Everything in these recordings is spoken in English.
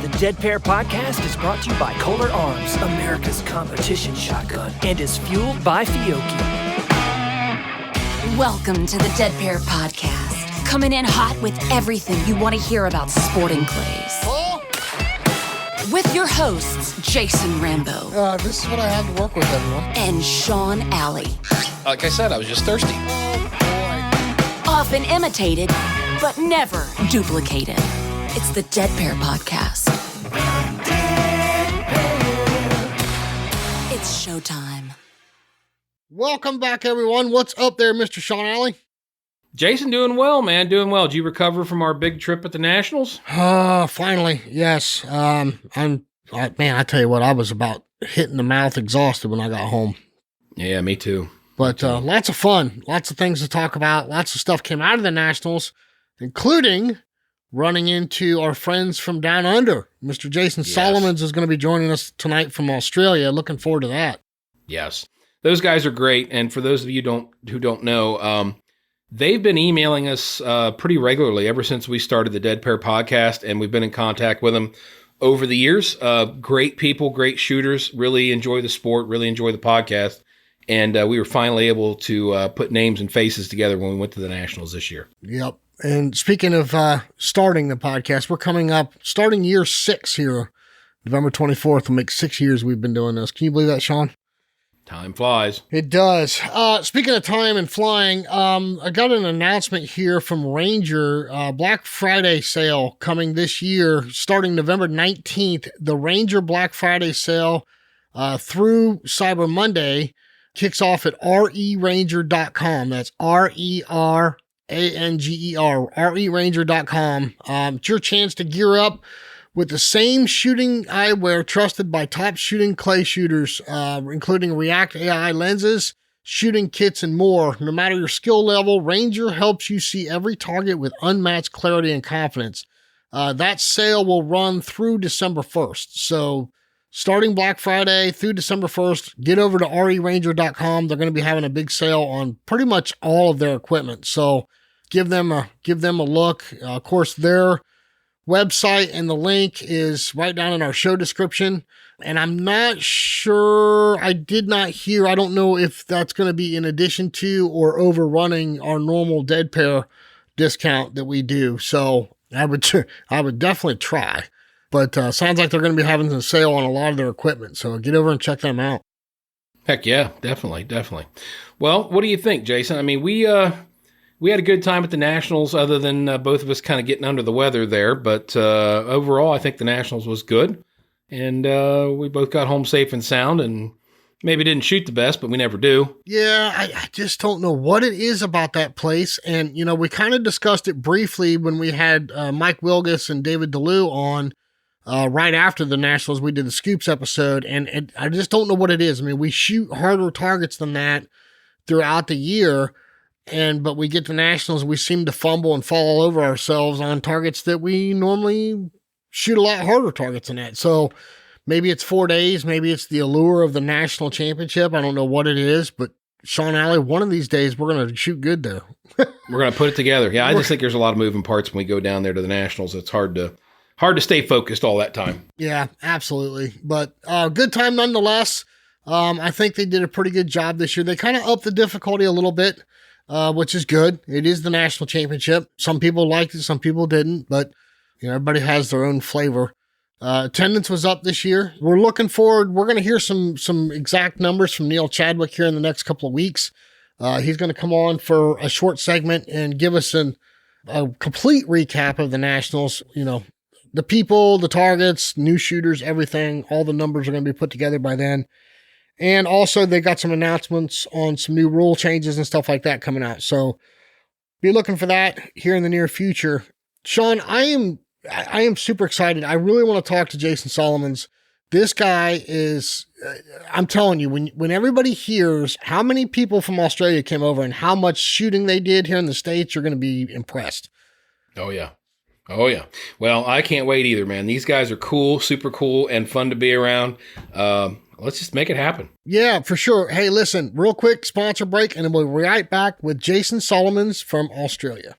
The Dead Pair Podcast is brought to you by Kolar Arms, America's competition shotgun, and is fueled by Fiocchi. Welcome to the Dead Pair Podcast, coming in hot with everything you want to hear about sporting clays. With your hosts, Jason Rambo. This is what I have to work with, everyone. And Sean Alley. Like I said, I was just thirsty. Oh, boy. Often imitated, but never duplicated. It's the Dead Pair Podcast. It's showtime. Welcome back, everyone. What's up there, Mr. Sean Alley? Jason, doing well, man. Doing well. Did you recover from our big trip at the Nationals? Finally, yes. Man, I tell you what, I was about hitting the mouth exhausted when I got home. Yeah, me too. But lots of fun, lots of things to talk about. Lots of stuff came out of the Nationals, including running into our friends from down under. Mr. Jason Solomons is going to be joining us tonight from Australia. Looking forward to that. Yes. Those guys are great. And for those of you who don't know, they've been emailing us pretty regularly ever since we started the Dead Pair Podcast, and we've been in contact with them over the years. Great people, great shooters, really enjoy the sport, really enjoy the podcast. And we were finally able to put names and faces together when we went to the Nationals this year. Yep. And speaking of starting the podcast, we're coming up, starting year 6 here. November 24th will make 6 years we've been doing this. Can you believe that, Sean? Time flies. It does. Speaking of time and flying, I got an announcement here from Ranger, Black Friday sale coming this year, starting November 19th. The Ranger Black Friday sale through Cyber Monday kicks off at reranger.com. That's RERANGER, reranger.com. It's your chance to gear up with the same shooting eyewear trusted by top shooting clay shooters, including React AI lenses, shooting kits, and more. No matter your skill level, Ranger helps you see every target with unmatched clarity and confidence. That sale will run through December 1st. So starting Black Friday through December 1st, get over to reranger.com. They're going to be having a big sale on pretty much all of their equipment. So give them a look. Of course, their website and the link is right down in our show description. And I'm not sure, I did not hear, I don't know if that's going to be in addition to or overrunning our normal Dead Pair discount that we do. So I would definitely try. But sounds like they're going to be having a sale on a lot of their equipment. So get over and check them out. Heck yeah, definitely. Well, what do you think, Jason? I mean, we had a good time at the Nationals, other than both of us kind of getting under the weather there. But overall, I think the Nationals was good. And we both got home safe and sound, and maybe didn't shoot the best, but we never do. Yeah, I just don't know what it is about that place. And, we kind of discussed it briefly when we had Mike Wilgus and David DeLue on right after the Nationals. We did the Scoops episode, and I just don't know what it is. I mean, we shoot harder targets than that throughout the year. But we get to Nationals, we seem to fumble and fall all over ourselves on targets that we normally shoot a lot harder targets than that. So maybe it's 4 days. Maybe it's the allure of the national championship. I don't know what it is, but Sean Alley, one of these days we're going to shoot good there. We're going to put it together. Yeah, I just think there's a lot of moving parts when we go down there to the Nationals. It's hard to stay focused all that time. Yeah, absolutely. But good time nonetheless. I think they did a pretty good job this year. They kind of upped the difficulty a little bit. Which is good. It is the national championship. Some people liked it, some people didn't, but everybody has their own flavor. Attendance was up this year. We're looking forward. We're going to hear some exact numbers from Neil Chadwick here in the next couple of weeks. He's going to come on for a short segment and give us a complete recap of the Nationals. The people, the targets, new shooters, everything. All the numbers are going to be put together by then. And also, they got some announcements on some new rule changes and stuff like that coming out. So be looking for that here in the near future. Sean, I am super excited. I really want to talk to Jason Solomons. This guy is, I'm telling you, when everybody hears how many people from Australia came over and how much shooting they did here in the States, you're going to be impressed. Oh, yeah. Well, I can't wait either, man. These guys are cool, super cool, and fun to be around. Let's just make it happen. Yeah, for sure. Hey, listen, real quick sponsor break, and then we'll be right back with Jason Solomons from Australia.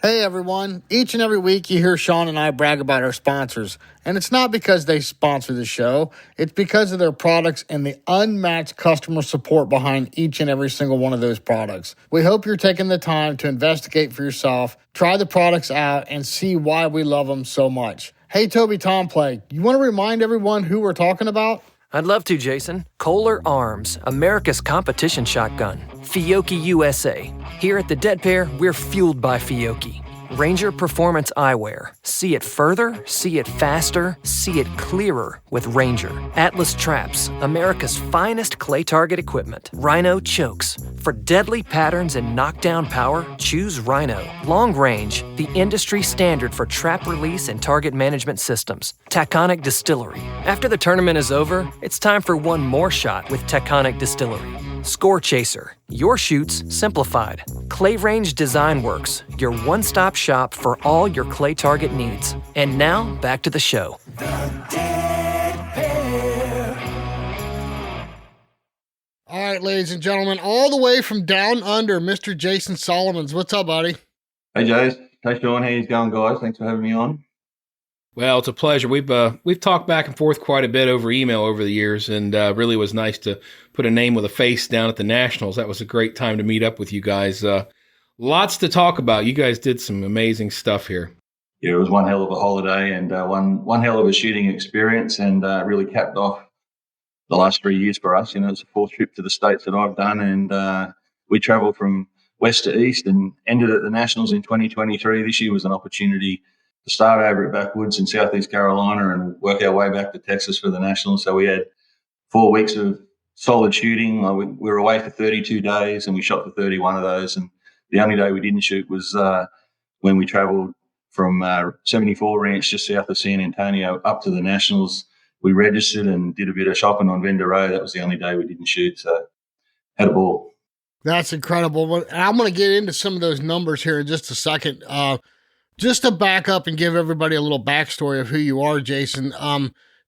Hey everyone, each and every week you hear Sean and I brag about our sponsors, and it's not because they sponsor the show, it's because of their products and the unmatched customer support behind each and every single one of those products. We hope you're taking the time to investigate for yourself, try the products out, and see why we love them so much. Hey Toby Tomplay, you want to remind everyone who we're talking about? I'd love to, Jason. Kolar Arms, America's competition shotgun. Fiocchi USA. Here at the Dead Pair, we're fueled by Fiocchi. Ranger Performance Eyewear. See it further, see it faster, see it clearer with Ranger. Atlas Traps, America's finest clay target equipment. Rhino Chokes. For deadly patterns and knockdown power, choose Rhino. Long Range, the industry standard for trap release and target management systems. Taconic Distillery. After the tournament is over, it's time for one more shot with Taconic Distillery. Score Chaser, your shoots simplified. Clay Range Design Works, your one-stop shop for all your clay target needs. And now, back to the show. All right, ladies and gentlemen, all the way from down under, Mr. Jason Solomons. What's up, buddy? Hey, Jace. Hey, Sean. How you going, guys? Thanks for having me on. Well, it's a pleasure. We've talked back and forth quite a bit over email over the years, and really was nice to put a name with a face down at the Nationals. That was a great time to meet up with you guys. Lots to talk about. You guys did some amazing stuff here. Yeah, it was one hell of a holiday and one hell of a shooting experience, and really capped off the last 3 years for us. You know, it's the fourth trip to the States that I've done, and we travelled from west to east and ended at the Nationals in 2023. This year was an opportunity to start over at Backwoods in Southeast Carolina and work our way back to Texas for the Nationals. So we had 4 weeks of solid shooting. We were away for 32 days and we shot for 31 of those. And the only day we didn't shoot was when we travelled from 74 Ranch just south of San Antonio up to the Nationals. We registered and did a bit of shopping on Vendor Row. That was the only day we didn't shoot. So had a ball. That's incredible. I'm going to get into some of those numbers here in just a second. Just to back up and give everybody a little backstory of who you are, Jason,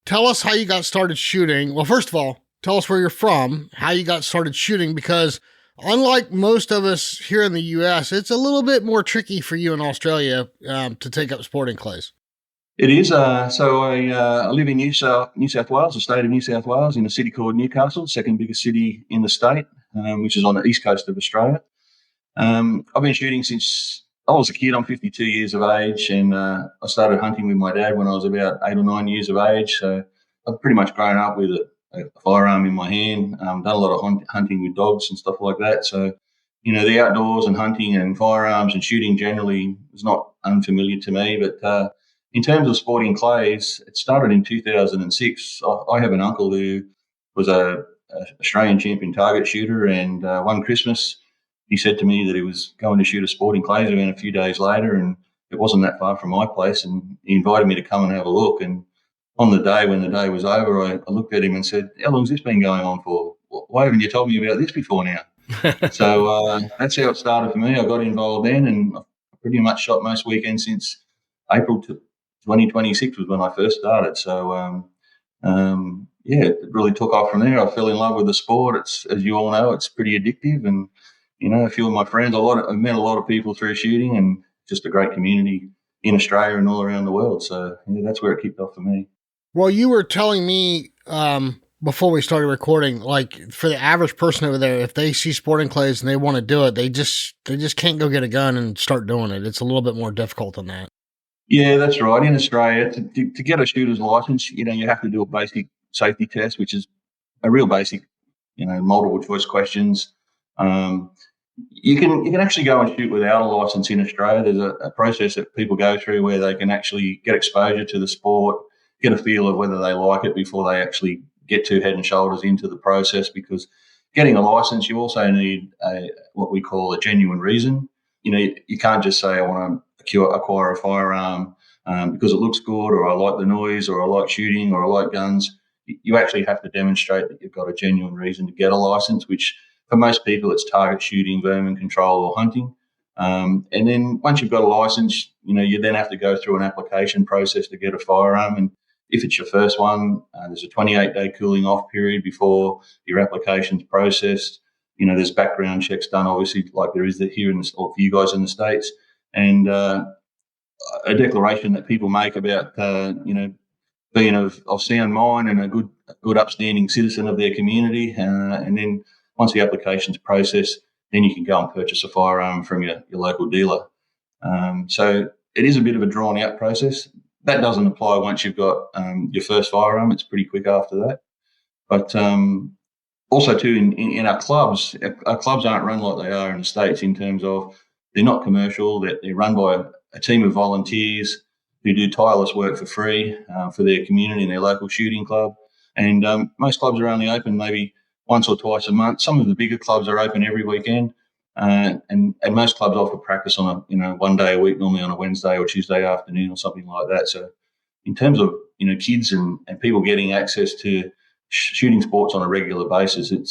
tell us how you got started shooting. Well, first of all, tell us where you're from, how you got started shooting, because unlike most of us here in the U.S., it's a little bit more tricky for you in Australia to take up sporting clays. It is. So I live in New South Wales, the state of New South Wales, in a city called Newcastle, second biggest city in the state, which is on the east coast of Australia. I've been shooting since I was a kid. I'm 52 years of age, and I started hunting with my dad when I was about 8 or 9 years of age. So I've pretty much grown up with a firearm in my hand, done a lot of hunting with dogs and stuff like that. So, you know, the outdoors and hunting and firearms and shooting generally is not unfamiliar to me. But in terms of sporting clays, it started in 2006. I have an uncle who was a Australian champion target shooter, and one Christmas he said to me that he was going to shoot a sporting clays event a few days later, and it wasn't that far from my place, and he invited me to come and have a look. And on the day, when the day was over, I looked at him and said, "How long's this been going on for? Why haven't you told me about this before now?" So that's how it started for me. I got involved then, and I pretty much shot most weekends since April to 2026 was when I first started. So, it really took off from there. I fell in love with the sport. It's, as you all know, it's pretty addictive, and you know, a few of my friends, I've met a lot of people through shooting, and just a great community in Australia and all around the world. So yeah, that's where it kicked off for me. Well, you were telling me before we started recording, like for the average person over there, if they see sporting clays and they want to do it, they just can't go get a gun and start doing it. It's a little bit more difficult than that. Yeah, that's right. In Australia, to get a shooter's license, you know, you have to do a basic safety test, which is a real basic, you know, multiple choice questions. You can actually go and shoot without a license in Australia. There's a process that people go through where they can actually get exposure to the sport, get a feel of whether they like it before they actually get too head and shoulders into the process. Because getting a license, you also need what we call a genuine reason. You know, you can't just say, I want to acquire a firearm because it looks good, or I like the noise, or I like shooting, or I like guns. You actually have to demonstrate that you've got a genuine reason to get a license, which for most people, it's target shooting, vermin control, or hunting. And then once you've got a license, you know, you then have to go through an application process to get a firearm. And if it's your first one, there's a 28-day cooling off period before your application's processed. You know, there's background checks done, obviously, like there is here or for you guys in the States. and a declaration that people make about being of sound mind and a good upstanding citizen of their community, and then once the application's processed, then you can go and purchase a firearm from your local dealer. So it is a bit of a drawn out process. That doesn't apply once you've got your first firearm. It's pretty quick after that. But also too, in our clubs aren't run like they are in the States in terms of they're not commercial. They're run by a team of volunteers who do tireless work for free for their community and their local shooting club. And most clubs are only open maybe once or twice a month. Some of the bigger clubs are open every weekend. And most clubs offer practice on a 1 day a week, normally on a Wednesday or Tuesday afternoon or something like that. So in terms of kids and people getting access to shooting sports on a regular basis, it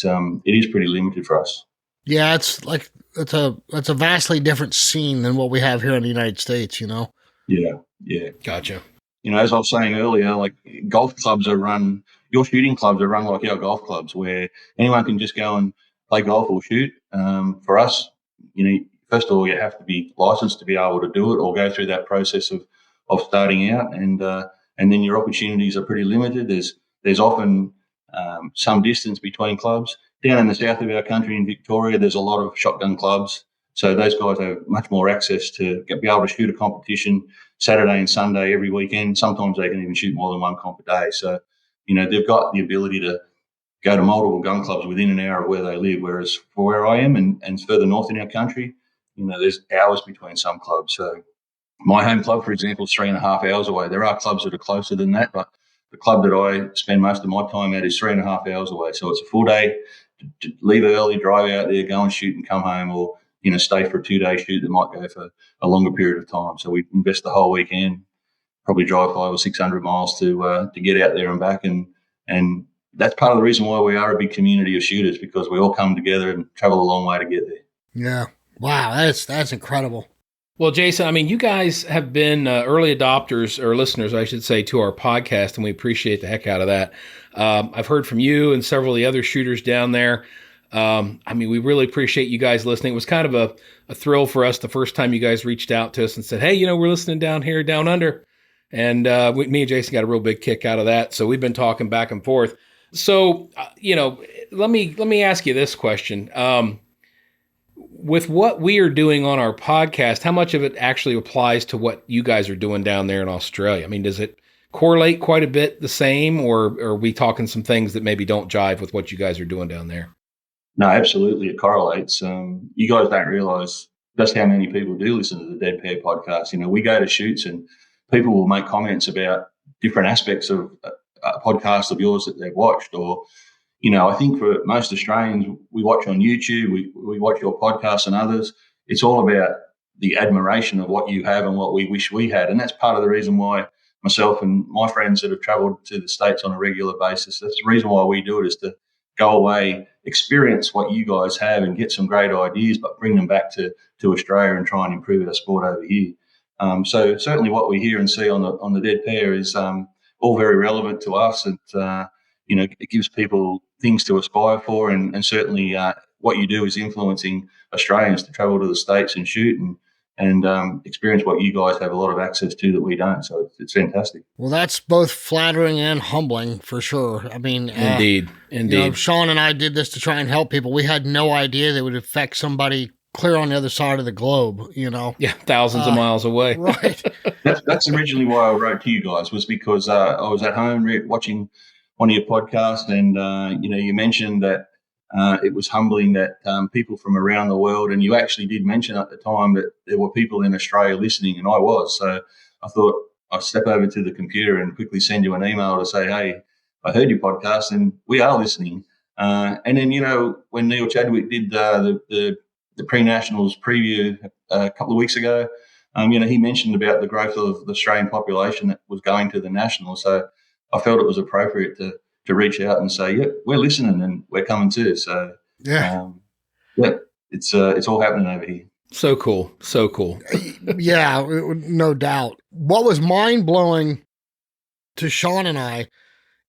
is pretty limited for us. Yeah, it's a vastly different scene than what we have here in the United States. Yeah, Gotcha. As I was saying earlier, like golf clubs your shooting clubs are run like our golf clubs, where anyone can just go and play golf or shoot. For us, first of all, you have to be licensed to be able to do it, or go through that process of starting out, and then your opportunities are pretty limited. There's often some distance between clubs. Down in the south of our country in Victoria, there's a lot of shotgun clubs, so those guys have much more access to be able to shoot a competition Saturday and Sunday every weekend. Sometimes they can even shoot more than one comp a day. So, they've got the ability to go to multiple gun clubs within an hour of where they live, whereas for where I am and further north in our country, there's hours between some clubs. So my home club, for example, is 3.5 hours away. There are clubs that are closer than that, but the club that I spend most of my time at is 3.5 hours away. So it's a full day to leave early, drive out there, go and shoot and come home, or stay for a 2-day shoot that might go for a longer period of time. So we invest the whole weekend, probably drive 500 or 600 miles to get out there and back, and that's part of the reason why we are a big community of shooters, because we all come together and travel a long way to get there. Yeah, wow, that's incredible. Well, Jason, I mean, you guys have been early adopters, or listeners, I should say, to our podcast, and we appreciate the heck out of that. I've heard from you and several of the other shooters down there. We really appreciate you guys listening. It was kind of a thrill for us the first time you guys reached out to us and said, hey, we're listening down here, down under. And me and Jason got a real big kick out of that. So we've been talking back and forth. So, let me ask you this question. With what we are doing on our podcast, how much of it actually applies to what you guys are doing down there in Australia? I mean, does it correlate quite a bit the same, or are we talking some things that maybe don't jive with what you guys are doing down there? No, absolutely. It correlates. You guys don't realize just how many people do listen to the Dead Pair podcast. We go to shoots and people will make comments about different aspects of a podcast of yours that they've watched, or I think for most Australians, we watch on YouTube, we watch your podcasts and others. It's all about the admiration of what you have and what we wish we had. And that's part of the reason why myself and my friends that have travelled to the States on a regular basis, that's the reason why we do it, is to go away, experience what you guys have and get some great ideas, but bring them back to Australia and try and improve our sport over here. So certainly what we hear and see on the Dead Pair is all very relevant to us, and it gives people things to aspire for, and certainly what you do is influencing Australians to travel to the States and shoot and experience what you guys have a lot of access to that we don't. So it's fantastic. Well, that's both flattering and humbling for sure. I mean, indeed. Sean and I did this to try and help people. We had no idea that it would affect somebody clear on the other side of the globe, Yeah, thousands of miles away. Right. That's originally why I wrote to you guys, was because I was at home watching one of your podcasts, and you mentioned that it was humbling that people from around the world, and you actually did mention at the time that there were people in Australia listening, and I was. So I thought I'd step over to the computer and quickly send you an email to say, hey, I heard your podcast and we are listening. And then, when Neil Chadwick did the pre-nationals preview a couple of weeks ago, he mentioned about the growth of the Australian population that was going to the nationals. So I felt it was appropriate to reach out and say, yeah, we're listening and we're coming too. So it's all happening over here. So cool. Yeah, no doubt. What was mind-blowing to Sean and I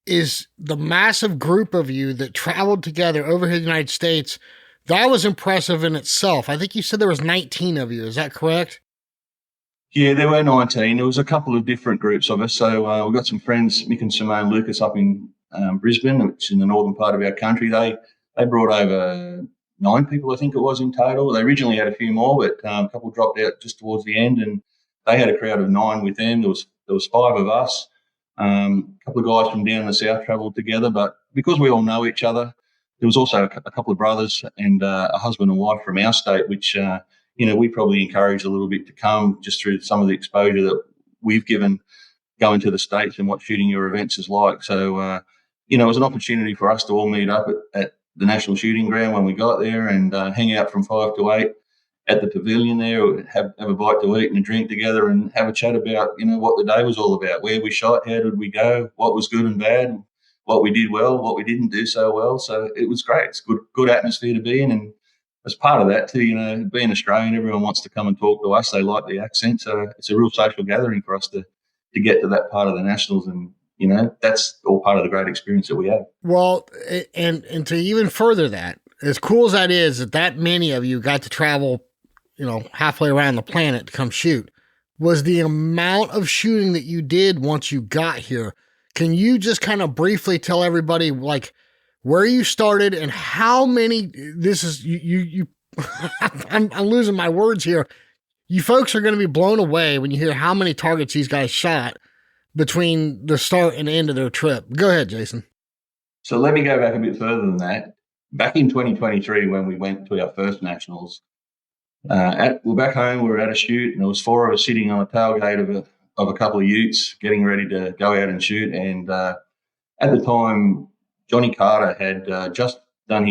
is the massive group of you that traveled together over here in the United States. That was impressive in itself. I think you said there was 19 of you. Is that correct? Yeah, there were 19. There was a couple of different groups of us. So we've got some friends, Mick and Simone Lucas, up in Brisbane, which is in the northern part of our country. They brought over 9 people, I think it was, in total. They originally had a few more, but a couple dropped out just towards the end, and they had a crowd of 9 with them. There was 5 of us. A couple of guys from down the south travelled together, but because we all know each other, there was also a couple of brothers and a husband and wife from our state, which we probably encouraged a little bit to come just through some of the exposure that we've given going to the States and what shooting your events is like. So, it was an opportunity for us to all meet up at the National Shooting Ground when we got there and hang out from 5 to 8 at the pavilion there, have a bite to eat and a drink together and have a chat about, what the day was all about, where we shot, how did we go, what was good and bad, what we did well, what we didn't do so well. So it was great. It's good atmosphere to be in. And as part of that too, being Australian, everyone wants to come and talk to us. They like the accent. So it's a real social gathering for us to get to that part of the Nationals. And, that's all part of the great experience that we have. Well, and to even further that, as cool as that is, that many of you got to travel, halfway around the planet to come shoot, was the amount of shooting that you did once you got here. Can you just kind of briefly tell everybody, like, where you started and how many, this is, you I'm losing my words here. You folks are going to be blown away when you hear how many targets these guys shot between the start and end of their trip. Go ahead, Jason. So let me go back a bit further than that. Back in 2023, when we went to our first Nationals, we're back home, we were at a shoot, and there was 4 of us sitting on a tailgate of a couple of utes getting ready to go out and shoot. And at the time, Johnny Carter had just done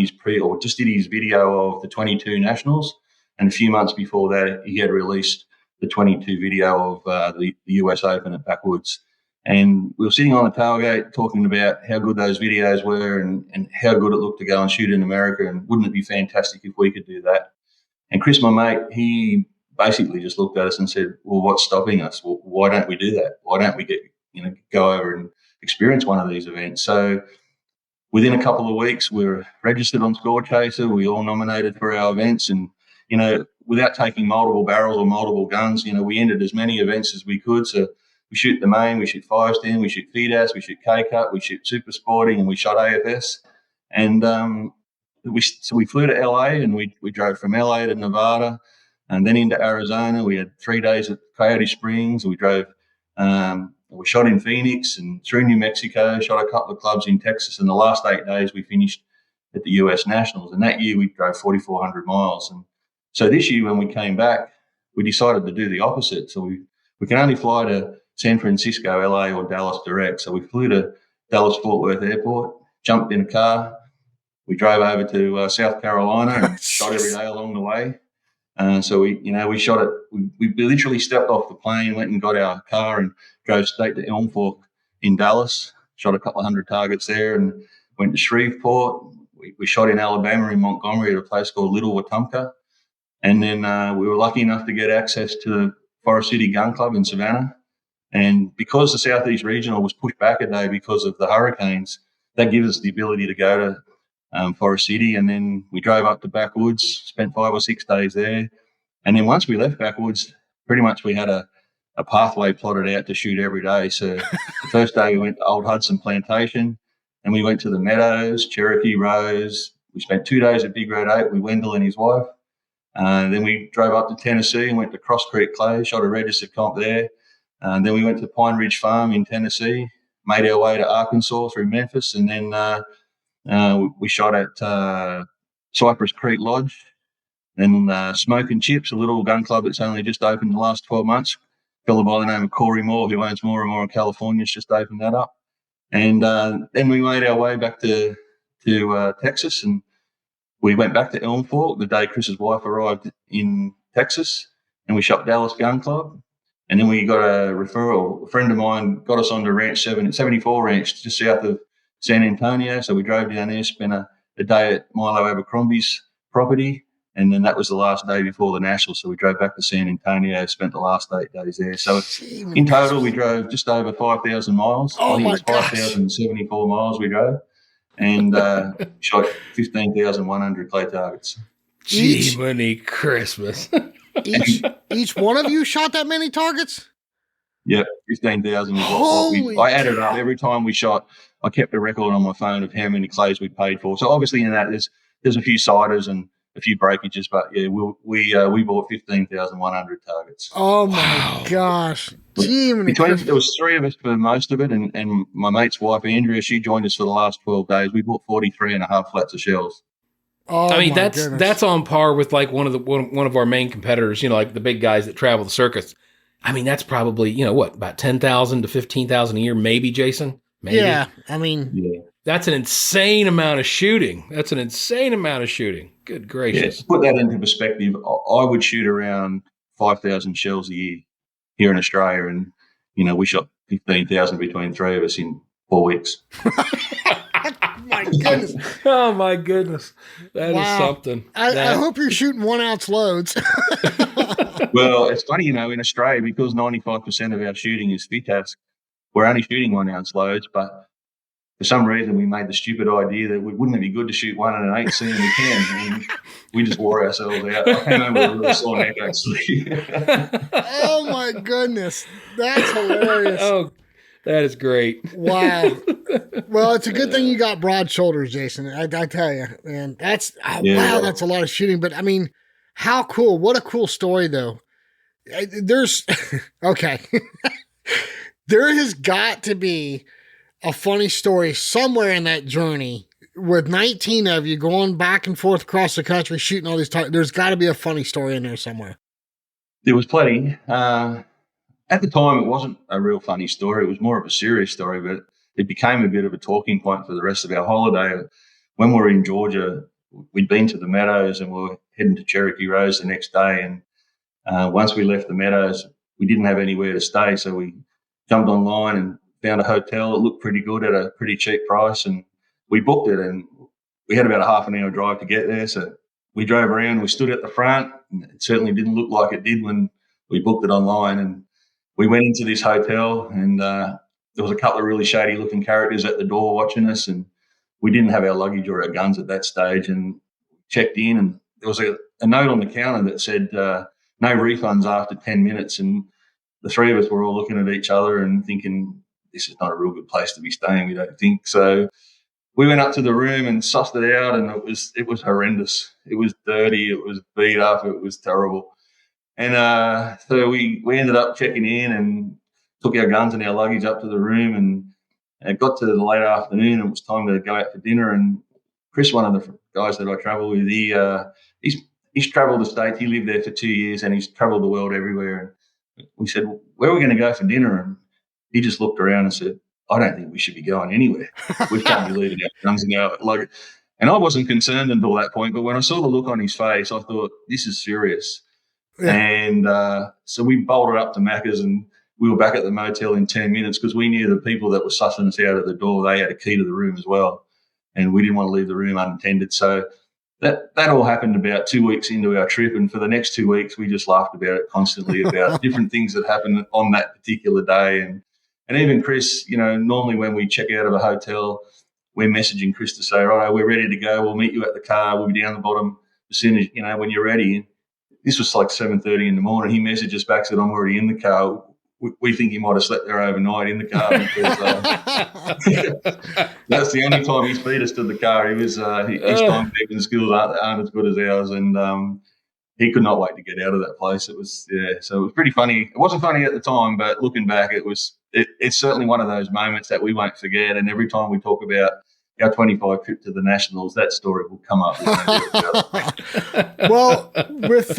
just did his video of the 22 Nationals. And a few months before that, he had released the 22 video of the US Open at Backwoods. And we were sitting on the tailgate talking about how good those videos were and how good it looked to go and shoot in America. And wouldn't it be fantastic if we could do that? And Chris, my mate, he basically just looked at us and said, well, what's stopping us? Well, why don't we do that? Why don't we go over and experience one of these events? So within a couple of weeks, we were registered on Score Chaser. We all nominated for our events. And, without taking multiple barrels or multiple guns, we entered as many events as we could. So we shoot the main, we shoot 5-10, we shoot FIDAS, we shoot K-Cut, we shoot Super Sporting, and we shot AFS. And we flew to LA and we drove from LA to Nevada and then into Arizona. We had 3 days at Coyote Springs. We drove, we shot in Phoenix and through New Mexico, shot a couple of clubs in Texas. And the last 8 days we finished at the US Nationals. And that year we drove 4,400 miles. And so this year when we came back, we decided to do the opposite. So we can only fly to San Francisco, LA, or Dallas direct. So we flew to Dallas-Fort Worth Airport, jumped in a car. We drove over to South Carolina and shot every day along the way. So we shot it. We literally stepped off the plane, went and got our car and drove straight to Elm Fork in Dallas, shot a couple of 100 targets there and went to Shreveport. We shot in Alabama in Montgomery at a place called Little Wetumpka. And then we were lucky enough to get access to Forest City Gun Club in Savannah. And because the Southeast Regional was pushed back a day because of the hurricanes, that gives us the ability to go to Forest City. And then we drove up to Backwoods, spent 5 or 6 days there. And then once we left Backwoods, pretty much we had a pathway plotted out to shoot every day. So the first day we went to Old Hudson Plantation, and we went to the Meadows, Cherokee Rose. We spent 2 days at Big Red 8 with Wendell and his wife. Then we drove up to Tennessee and went to Cross Creek Clay, shot a registered comp there. And then we went to Pine Ridge Farm in Tennessee, made our way to Arkansas through Memphis, and then we shot at Cypress Creek Lodge. Then Smoke and Chips, a little gun club that's only just opened in the last 12 months. A fellow by the name of Corey Moore, who owns More and More in California, has just opened that up. And then we made our way back to Texas, and we went back to Elm Fork the day Chris's wife arrived in Texas, and we shot Dallas Gun Club. And then we got a referral. A friend of mine got us onto Ranch 74 Ranch, just south of San Antonio. So we drove down there, spent a day at Milo Abercrombie's property, and then that was the last day before the Nationals. So we drove back to San Antonio, spent the last 8 days there. So in total, we drove just over 5,000 miles. Oh, I think my it was 5,074 miles we drove, and shot 15,100 clay targets. Gee, money Christmas. Each one of you shot that many targets? Yep, 15,000 is Holy I added up every time we shot. I kept a record on my phone of how many clays we paid for. So obviously in that there's a few siders and a few breakages, but yeah, we bought 15,100 targets. Oh my gosh! There was three of us for most of it, and my mate's wife Andrea, she joined us for the last 12 days. We bought 43.5 flats of shells. Oh, I mean, goodness. that's on par with like one of our main competitors, like the big guys that travel the circuits. I mean, that's probably, about 10,000 to 15,000 a year, maybe, Jason? Maybe. Yeah, I mean, that's an insane amount of shooting. Good gracious. Yeah, to put that into perspective, I would shoot around 5,000 shells a year here in Australia, and we shot 15,000 between three of us in 4 weeks. My goodness. Oh my goodness. That is something. I hope you're shooting 1 ounce loads. Well, it's funny, in Australia, because 95% of our shooting is FITASC, we're only shooting 1 ounce loads, but for some reason we made the stupid idea that wouldn't it be good to shoot 1 and an 8 seeing we can, and we just wore ourselves out. I came home with a really sore neck, actually. Oh my goodness. That's hilarious. Oh, that is great. Wow. Well, it's a good thing you got broad shoulders, Jason. I tell you, man. Wow, that's a lot of shooting. But I mean, how cool. What a cool story, though. Okay. There has got to be a funny story somewhere in that journey with 19 of you going back and forth across the country shooting all these targets. There's got to be a funny story in there somewhere. There was plenty. At the time, it wasn't a real funny story. It was more of a serious story, but it became a bit of a talking point for the rest of our holiday. When we were in Georgia, we'd been to the Meadows and we were heading to Cherokee Rose the next day. And once we left the Meadows, we didn't have anywhere to stay. So we jumped online and found a hotel that looked pretty good at a pretty cheap price. And we booked it, and we had about a half an hour drive to get there. So we drove around, we stood at the front, and it certainly didn't look like it did when we booked it online. And we went into this hotel, and there was a couple of really shady-looking characters at the door watching us, and we didn't have our luggage or our guns at that stage, and checked in, and there was a note on the counter that said no refunds after 10 minutes, and the three of us were all looking at each other and thinking, this is not a real good place to be staying, we don't think. So we went up to the room and sussed it out, and it was horrendous. It was dirty, it was beat up, it was terrible. And so we ended up checking in and took our guns and our luggage up to the room, and it got to the late afternoon, and it was time to go out for dinner. And Chris, one of the guys that I travel with, he's travelled the States. He lived there for 2 years, and he's travelled the world everywhere. And we said, well, where are we going to go for dinner? And he just looked around and said, I don't think we should be going anywhere. We can't be leaving our guns and our luggage. And I wasn't concerned until that point, but when I saw the look on his face, I thought, this is serious. Yeah. And so we bolted up to Macca's, and we were back at the motel in 10 minutes because we knew the people that were sussing us out at the door, they had a key to the room as well, and we didn't want to leave the room unattended. So that all happened about 2 weeks into our trip, and for the next 2 weeks we just laughed about it constantly about different things that happened on that particular day. And even Chris, normally when we check out of a hotel, we're messaging Chris to say, right, we're ready to go, we'll meet you at the car, we'll be down the bottom as soon as, when you're ready. This was like 7:30 in the morning. He messages back, said, I'm already in the car. We think he might have slept there overnight in the car because that's the only time he's beat us to the car. He was his timekeeping skills aren't as good as ours, and he could not wait to get out of that place. It was so it was pretty funny. It wasn't funny at the time, but looking back, it's certainly one of those moments that we won't forget. And every time we talk about our 25 trip to the Nationals, that story will come up. Well, with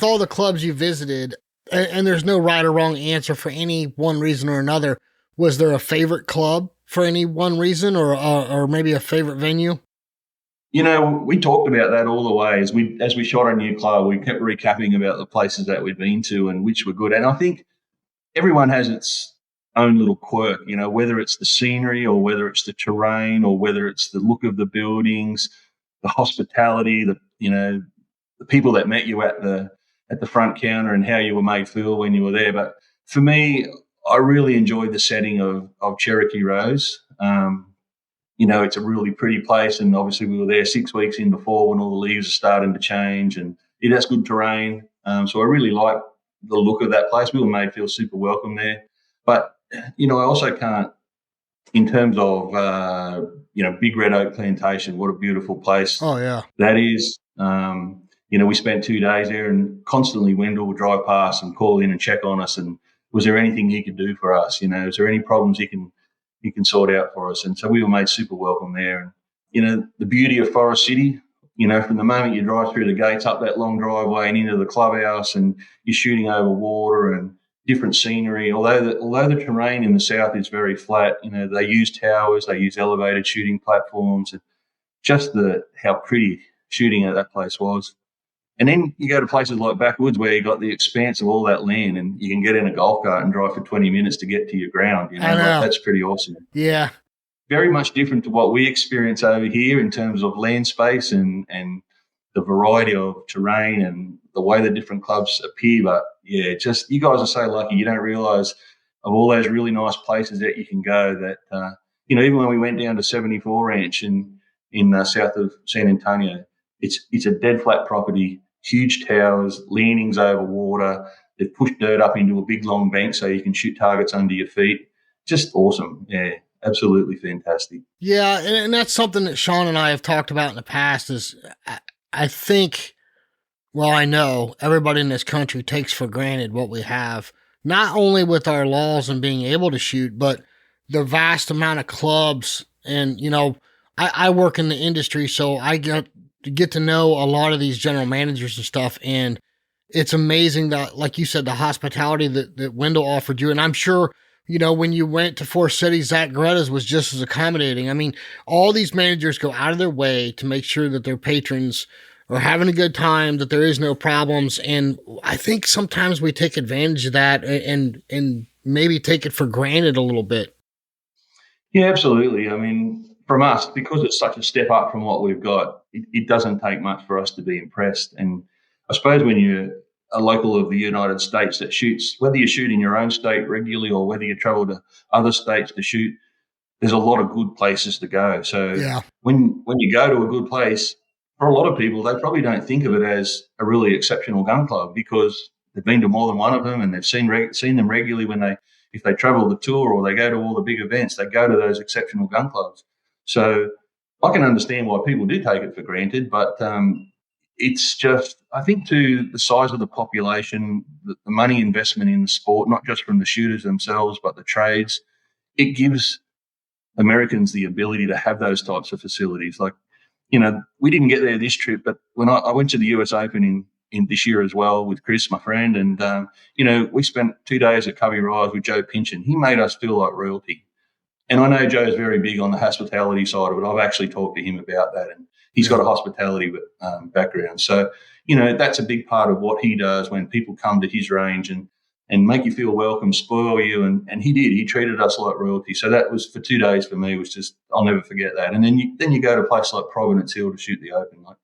all the clubs you visited, and there's no right or wrong answer for any one reason or another, was there a favorite club for any one reason, or maybe a favorite venue? We talked about that all the way. As we shot a new club, we kept recapping about the places that we'd been to and which were good. And I think everyone has its own little quirk, whether it's the scenery or whether it's the terrain or whether it's the look of the buildings, the hospitality, the people that met you at the front counter and how you were made feel when you were there. But for me, I really enjoyed the setting of Cherokee Rose. It's a really pretty place, and obviously we were there 6 weeks in before when all the leaves are starting to change, and it has good terrain. So I really like the look of that place. We were made feel super welcome there. But, I also can't, in terms of, Big Red Oak Plantation, what a beautiful place Oh, yeah. that is. We spent 2 days there, and constantly Wendell would drive past and call in and check on us. And was there anything he could do for us? Is there any problems he can sort out for us? And so we were made super welcome there. And, the beauty of Forest City, from the moment you drive through the gates up that long driveway and into the clubhouse, and you're shooting over water and different scenery. Although the terrain in the south is very flat, they use towers, they use elevated shooting platforms, and just how pretty shooting at that place was. And then you go to places like Backwoods where you got the expanse of all that land, and you can get in a golf cart and drive for 20 minutes to get to your ground. I know. That's pretty awesome. Yeah. Very much different to what we experience over here in terms of land space and the variety of terrain and the way the different clubs appear. But yeah, just you guys are so lucky. You don't realise of all those really nice places that you can go. That even when we went down to 74 Ranch in south of San Antonio, it's a dead flat property, huge towers, leanings over water. They've pushed dirt up into a big long bank so you can shoot targets under your feet. Just awesome. Yeah. Absolutely fantastic. Yeah, and that's something that Sean and I have talked about in the past is I think, well, I know everybody in this country takes for granted what we have, not only with our laws and being able to shoot, but the vast amount of clubs. And, I work in the industry, so I get to know a lot of these general managers and stuff, and it's amazing that, like you said, the hospitality that Wendell offered you. And I'm sure, when you went to Forest City, Zach Gretta's was just as accommodating. I mean, all these managers go out of their way to make sure that their patrons are having a good time, that there is no problems. And I think sometimes we take advantage of that and maybe take it for granted a little bit. Yeah, absolutely. I mean, from us, because it's such a step up from what we've got, it doesn't take much for us to be impressed. And I suppose when you're a local of the United States that shoots, whether you shoot in your own state regularly or whether you travel to other states to shoot, there's a lot of good places to go. So yeah. when you go to a good place, for a lot of people, they probably don't think of it as a really exceptional gun club because they've been to more than one of them and they've seen them regularly if they travel the tour or they go to all the big events, they go to those exceptional gun clubs. So I can understand why people do take it for granted, but it's just, I think, to the size of the population, the money investment in the sport, not just from the shooters themselves, but the trades, it gives Americans the ability to have those types of facilities. Like, we didn't get there this trip, but when I went to the US Open in this year as well with Chris, my friend, and, we spent 2 days at Covey Rise with Joe Pynchon. He made us feel like royalty. And I know Joe's very big on the hospitality side of it. I've actually talked to him about that, and he's got a hospitality background. So, that's a big part of what he does when people come to his range and make you feel welcome, spoil you. And he did. He treated us like royalty. So that was, for 2 days for me, was just, I'll never forget that. And then you go to a place like Providence Hill to shoot the Open. Like,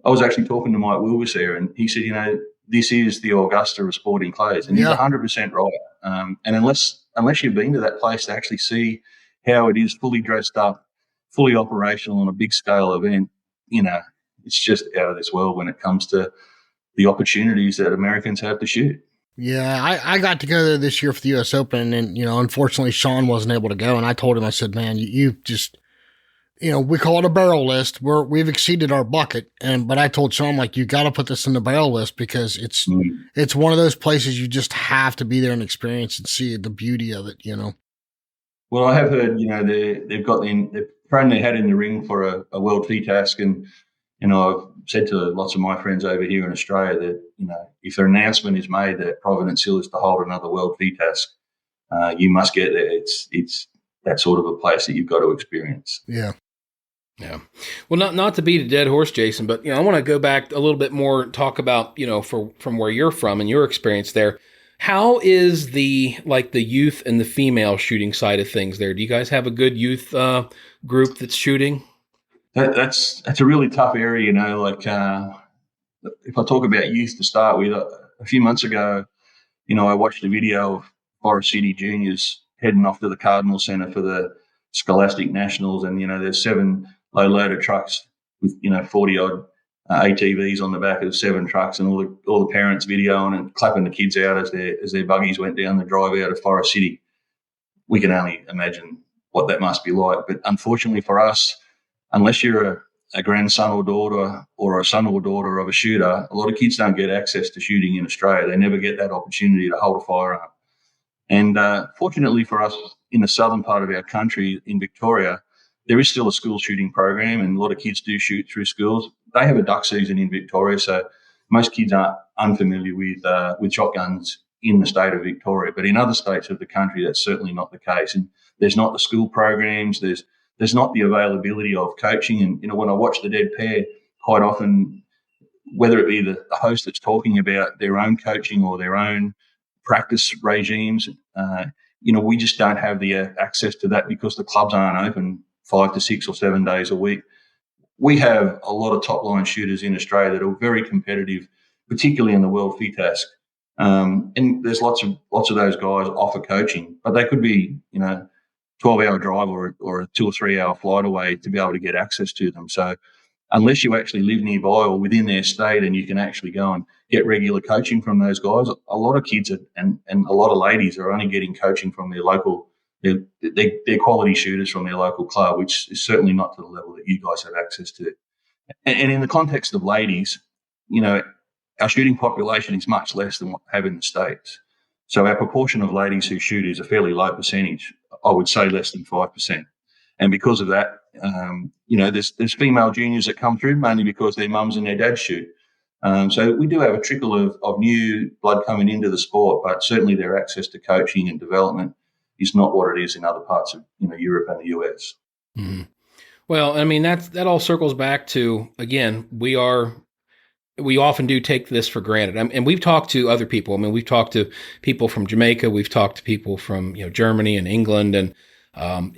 I was actually talking to Mike Wilbus there, and he said, this is the Augusta of sporting clays. And he's 100% right. And unless you've been to that place to actually see how it is fully dressed up, fully operational on a big scale event, it's just out of this world when it comes to the opportunities that Americans have to shoot. Yeah, I got to go there this year for the U.S. Open, and, unfortunately Sean wasn't able to go. And I told him, I said, man, you just, we call it a barrel list. We've exceeded our bucket. But I told Sean, like, you got to put this in the barrel list because it's one of those places you just have to be there and experience and see the beauty of it, Well, I have heard, they've thrown their hat in the ring for a World T-Task, and I've said to lots of my friends over here in Australia that if an announcement is made that Providence Hill is to hold another World T-Task, you must get there. It's that sort of a place that you've got to experience. Yeah. Yeah. Well, not to beat a dead horse, Jason, but I want to go back a little bit more and talk about from where you're from and your experience there. How is the youth and the female shooting side of things there? Do you guys have a good youth group that's shooting? That's a really tough area, if I talk about youth to start with, a few months ago, I watched a video of Forest City juniors heading off to the Cardinal Centre for the Scholastic Nationals, and, there's 7 low-loader trucks with, 40-odd ATVs on the back of 7 trucks, and all the parents videoing and clapping the kids out as their buggies went down the drive out of Forest City. We can only imagine what that must be like. But unfortunately for us, unless you're a grandson or daughter or a son or daughter of a shooter, a lot of kids don't get access to shooting in Australia. They never get that opportunity to hold a firearm. And fortunately for us, in the southern part of our country, in Victoria, there is still a school shooting program, and a lot of kids do shoot through schools. They have a duck season in Victoria, so most kids aren't unfamiliar with shotguns in the state of Victoria. But in other states of the country, that's certainly not the case. And there's not the school programs. There's not the availability of coaching. And when I watch the Dead Pair, quite often, whether it be the host that's talking about their own coaching or their own practice regimes, we just don't have the access to that because the clubs aren't open 5 to 6 or 7 days a week. We have a lot of top-line shooters in Australia that are very competitive, particularly in the World FITASC. And there's lots of those guys offer coaching, but they could be, 12-hour drive or a 2 or 3 hour flight away to be able to get access to them. So unless you actually live nearby or within their state and you can actually go and get regular coaching from those guys, a lot of kids and a lot of ladies are only getting coaching from their local, they're quality shooters from their local club, which is certainly not to the level that you guys have access to. And in the context of ladies, our shooting population is much less than what we have in the States. So our proportion of ladies who shoot is a fairly low percentage. I would say less than 5%. And because of that, there's female juniors that come through mainly because their mums and their dads shoot. So we do have a trickle of new blood coming into the sport, but certainly their access to coaching and development is not what it is in other parts of Europe and the US. Mm-hmm. Well, I mean, that all circles back to, again, we often do take this for granted. And we've talked to other people. I mean, we've talked to people from Jamaica. We've talked to people from, Germany and England. And, and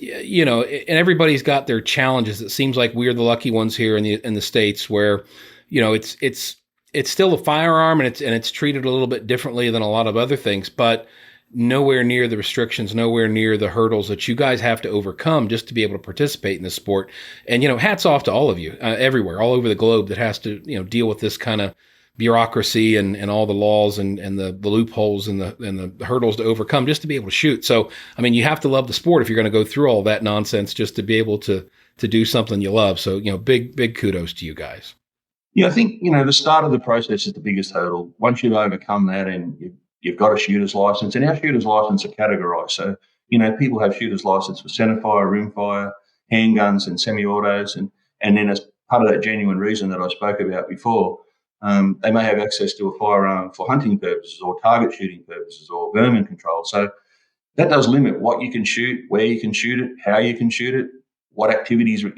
everybody's got their challenges. It seems like we're the lucky ones here in the States where, it's still a firearm and it's treated a little bit differently than a lot of other things, but nowhere near the restrictions, nowhere near the hurdles that you guys have to overcome just to be able to participate in this sport. And, hats off to all of you everywhere, all over the globe that has to, deal with this kind of bureaucracy and all the laws and the loopholes and the hurdles to overcome just to be able to shoot. So, I mean, you have to love the sport if you're going to go through all that nonsense just to be able to do something you love. So, big kudos to you guys. Yeah, I think, the start of the process is the biggest hurdle. Once you've overcome that and you've got a shooter's license, and our shooter's license are categorized. So, people have shooter's license for centerfire, rimfire, handguns, and semi-autos. And then as part of that genuine reason that I spoke about before, they may have access to a firearm for hunting purposes or target shooting purposes or vermin control. So that does limit what you can shoot, where you can shoot it, how you can shoot it, what activities you're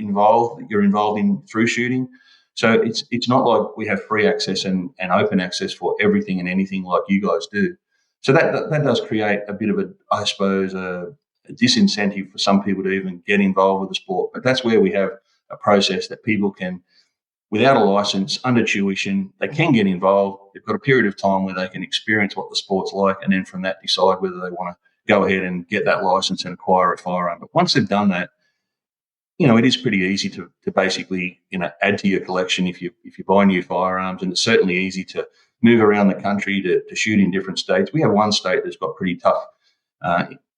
involved in through shooting. So it's not like we have free access and open access for everything and anything like you guys do. So that does create a bit of a disincentive for some people to even get involved with the sport. But that's where we have a process that people can, without a license, under tuition, they can get involved. They've got a period of time where they can experience what the sport's like, and then from that decide whether they want to go ahead and get that license and acquire a firearm. But once they've done that, it is pretty easy to basically, add to your collection if you buy new firearms, and it's certainly easy to move around the country to shoot in different states. We have one state that's got pretty tough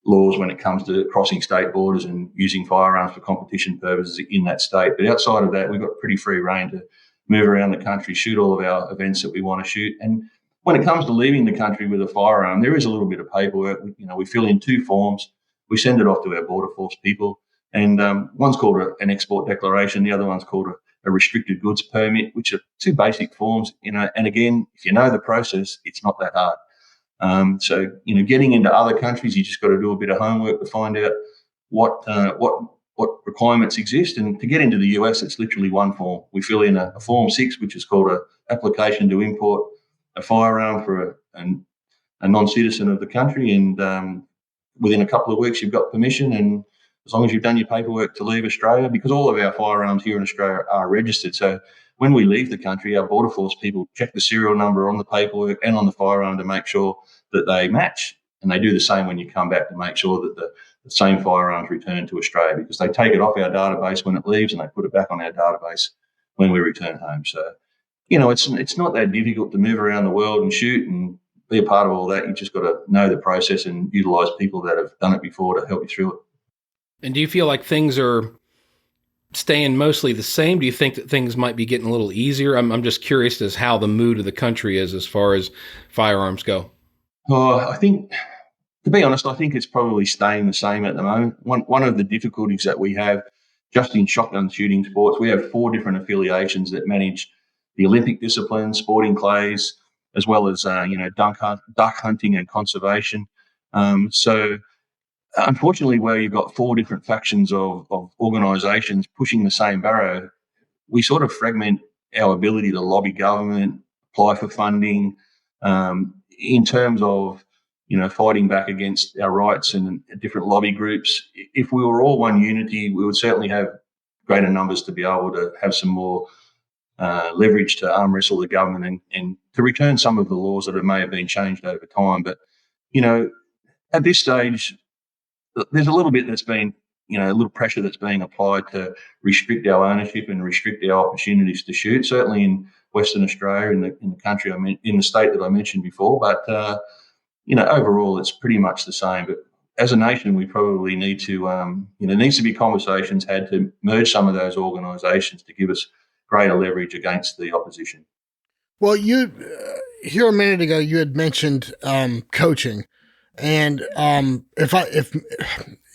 laws when it comes to crossing state borders and using firearms for competition purposes in that state. But outside of that, we've got pretty free reign to move around the country, shoot all of our events that we want to shoot. And when it comes to leaving the country with a firearm, there is a little bit of paperwork. We fill in 2 forms. We send it off to our Border Force people. And one's called an export declaration. The other one's called a restricted goods permit, which are 2 basic forms. And again, if you know the process, it's not that hard. So getting into other countries, you just got to do a bit of homework to find out what requirements exist. And to get into the US, it's literally 1 form. We fill in a Form 6, which is called an application to import a firearm for a non-citizen of the country. And within a couple of weeks, you've got permission, and as long as you've done your paperwork to leave Australia, because all of our firearms here in Australia are registered. So when we leave the country, our Border Force people check the serial number on the paperwork and on the firearm to make sure that they match. And they do the same when you come back to make sure that the same firearms return to Australia, because they take it off our database when it leaves and they put it back on our database when we return home. So it's not that difficult to move around the world and shoot and be a part of all that. You just got to know the process and utilize people that have done it before to help you through it. And do you feel like things are staying mostly the same? Do you think that things might be getting a little easier? I'm just curious as how the mood of the country is as far as firearms go. I think, to be honest, I think it's probably staying the same at the moment. One of the difficulties that we have just in shotgun shooting sports, we have 4 different affiliations that manage the Olympic disciplines, sporting clays, as well as duck hunting and conservation. So unfortunately, where you've got 4 different factions of organisations pushing the same barrow, we sort of fragment our ability to lobby government, apply for funding, in terms of fighting back against our rights and different lobby groups. If we were all one unity, we would certainly have greater numbers to be able to have some more leverage to arm wrestle the government and to return some of the laws that may have been changed over time. But, at this stage, there's a little bit that's been, a little pressure that's being applied to restrict our ownership and restrict our opportunities to shoot, certainly in Western Australia, in the country in the state that I mentioned before. But, overall, it's pretty much the same. But as a nation, we probably need to, needs to be conversations had to merge some of those organisations to give us greater leverage against the opposition. Well, you here a minute ago, you had mentioned coaching, and if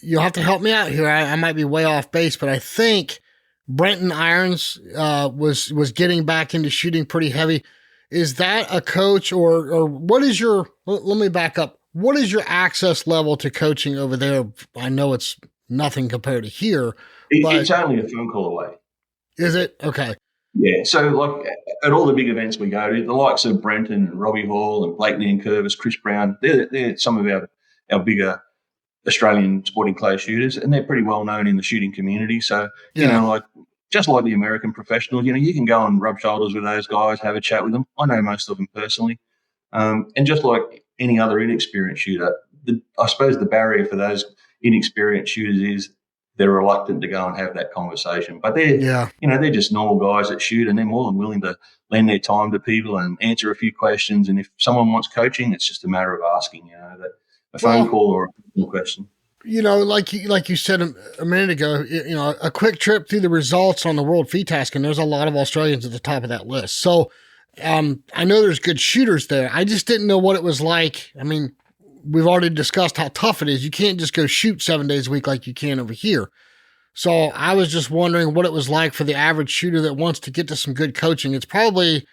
you'll have to help me out here, I might be way off base, but I think Brenton Irons was getting back into shooting pretty heavy. Is that a coach or what is your? Let me back up. What is your access level to coaching over there? I know it's nothing compared to here. It's only a phone call away. Is it? Okay. Yeah, so like at all the big events we go to, the likes of Brenton and Robbie Hall and Blakeney and Curvis, Chris Brown, they're some of our bigger Australian sporting clay shooters, and they're pretty well known in the shooting community. So, just like the American professionals, you can go and rub shoulders with those guys, have a chat with them. I know most of them personally. And just like any other inexperienced shooter, I suppose the barrier for those inexperienced shooters is they're reluctant to go and have that conversation. But they're just normal guys that shoot, and they're more than willing to lend their time to people and answer a few questions. And if someone wants coaching, it's just a matter of asking, a phone call or a question. Like you said a minute ago, a quick trip through the results on the World FITASC, and there's a lot of Australians at the top of that list. So I know there's good shooters there. I just didn't know what it was like. I mean, we've already discussed how tough it is. You can't just go shoot 7 days a week like you can over here. So I was just wondering what it was like for the average shooter that wants to get to some good coaching. It's probably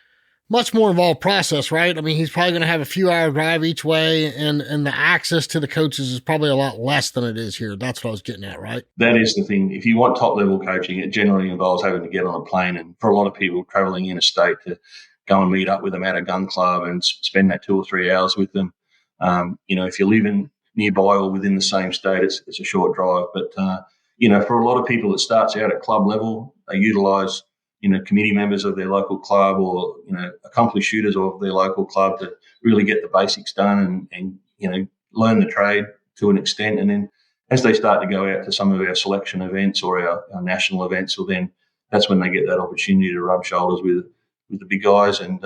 much more involved process, right? I mean, he's probably going to have a few hour drive each way, and the access to the coaches is probably a lot less than it is here. That's what I was getting at, right? That is the thing. If you want top level coaching, it generally involves having to get on a plane, and for a lot of people traveling interstate to go and meet up with them at a gun club and spend that 2 or 3 hours with them. If you're living nearby or within the same state, it's a short drive. But, for a lot of people, it starts out at club level. They utilise, committee members of their local club or, accomplished shooters of their local club to really get the basics done and learn the trade to an extent. And then as they start to go out to some of our selection events or our national events, well, then that's when they get that opportunity to rub shoulders with the big guys. And,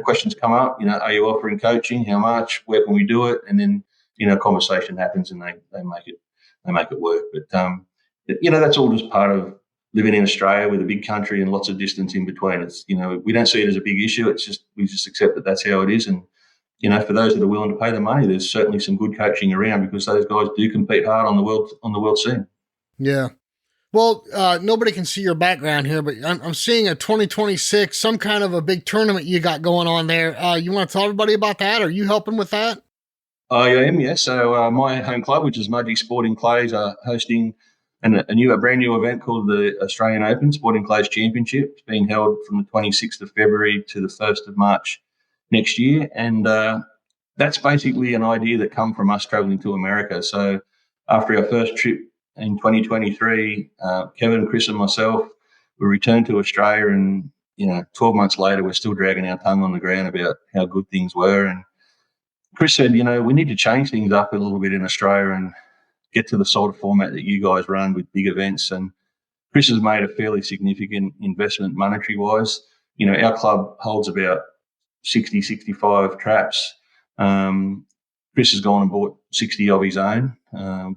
questions come up, are you offering coaching? How much? Where can we do it? And then, conversation happens and they make it work. But, that's all just part of living in Australia with a big country and lots of distance in between. It's, we don't see it as a big issue. It's just, we just accept that that's how it is. And, for those that are willing to pay the money, there's certainly some good coaching around because those guys do compete hard on the world scene. Yeah. Well, nobody can see your background here, but I'm seeing a 2026, some kind of a big tournament you got going on there. You want to tell everybody about that? Are you helping with that? I am, yes. So my home club, which is Mudgee Sporting Clays, are hosting a brand new event called the Australian Open Sporting Clays Championship. It's being held from the 26th of February to the 1st of March next year. And that's basically an idea that come from us traveling to America. So after our first trip in 2023, Kevin, Chris and myself, we returned to Australia and, 12 months later, we're still dragging our tongue on the ground about how good things were. And Chris said, we need to change things up a little bit in Australia and get to the sort of format that you guys run with big events. And Chris has made a fairly significant investment monetary-wise our club holds about 60, 65 traps. Chris has gone and bought 60 of his own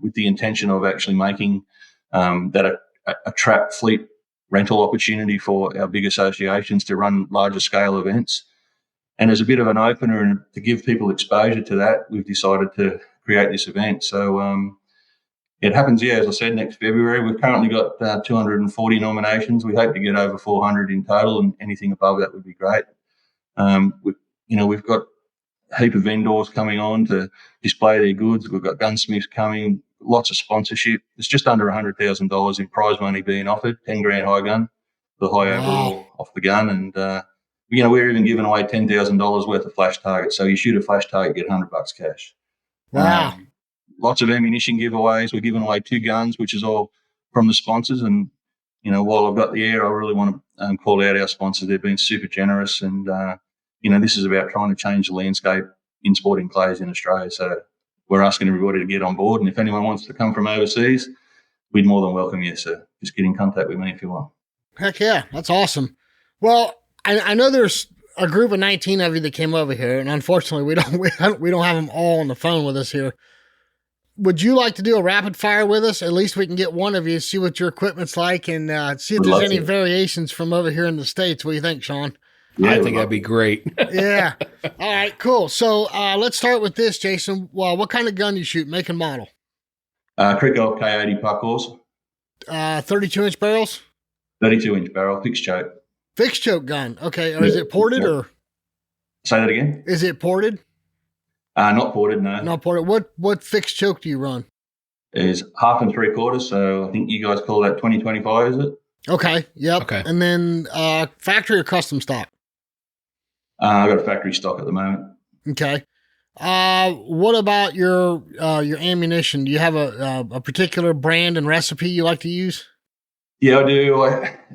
with the intention of actually making that a trap fleet rental opportunity for our big associations to run larger scale events. And as a bit of an opener and to give people exposure to that, we've decided to create this event. So it happens, as I said, next February. We've currently got 240 nominations. We hope to get over 400 in total, and anything above that would be great. We've got a heap of vendors coming on to display their goods. We've got gunsmiths coming, lots of sponsorship. It's just under $100,000 in prize money being offered, 10 grand high gun, the high overall off the gun. And, we're even giving away $10,000 worth of flash targets. So you shoot a flash target, get $100 cash. Wow. Lots of ammunition giveaways. We're giving away 2 guns, which is all from the sponsors. And, while I've got the air, I really want to call out our sponsors. They've been super generous. And, this is about trying to change the landscape in sporting clays in Australia. So we're asking everybody to get on board. And if anyone wants to come from overseas, we'd more than welcome you. So just get in contact with me if you want. Heck yeah. That's awesome. Well, I know there's a group of 19 of you that came over here, and unfortunately we don't have them all on the phone with us here. Would you like to do a rapid fire with us? At least we can get one of you, see what your equipment's like, and see if there's any variations from over here in the States. What do you think, Sean? Yeah, I think that'd be great. Yeah. All right, cool. So let's start with this, Jason. Well, what kind of gun you shoot, make and model? Crick Golf K80 Parkours. 32-inch barrels? 32-inch barrel, fixed choke. Fixed choke gun. Okay. Or is it ported or? Say that again? Is it ported? Not ported, no. Not ported. What fixed choke do you run? Is 1/2 3/4. So I think you guys call that 20-25, is it? Okay. Yep. Okay. And then factory or custom stock? I've got a factory stock at the moment. Okay. What about your ammunition? Do you have a particular brand and recipe you like to use? Yeah, I do.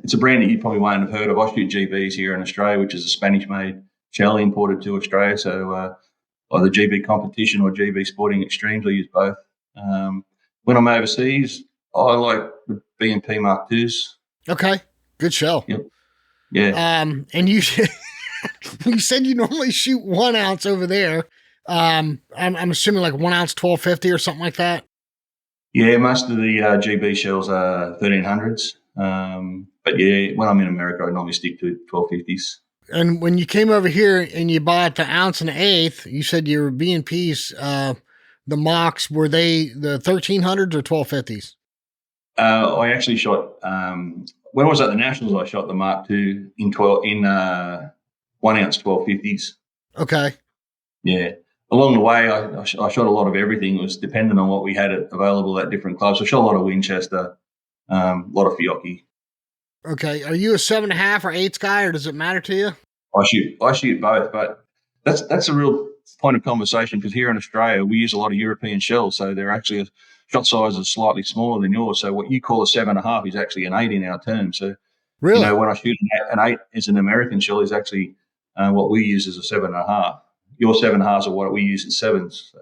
It's a brand that you probably won't have heard of. I shoot GBs here in Australia, which is a Spanish-made shell imported to Australia. So either GB Competition or GB Sporting Extremes, I use both. When I'm overseas, I like the B&P Mark IIs. Okay, good shell. Yep. Yeah. And you you said you normally shoot 1 ounce over there. I'm assuming like 1 ounce 1250 or something like that. Yeah, most of the GB shells are 1300s. But yeah, when I'm in America, I normally stick to 1250s. And when you came over here and you bought the ounce and 1/8, you said your B&Ps, the mocks, were they the 1300s or 1250s? I actually shot, when I was at the Nationals, I shot the Mark II in 1 ounce 1250s. Okay. Yeah. Along the way, I shot a lot of everything. It was dependent on what we had available at different clubs. I shot a lot of Winchester, a lot of Fiocchi. Okay. Are you a 7.5 or 8 guy, or does it matter to you? I shoot both, but that's a real point of conversation because here in Australia, we use a lot of European shells, so they're actually shot sizes slightly smaller than yours. So what you call a 7.5 is actually an 8 in our terms. So, really, when I shoot an 8 as an American shell is actually what we use as a 7.5. Your 7.5s are what we use as 7s. So.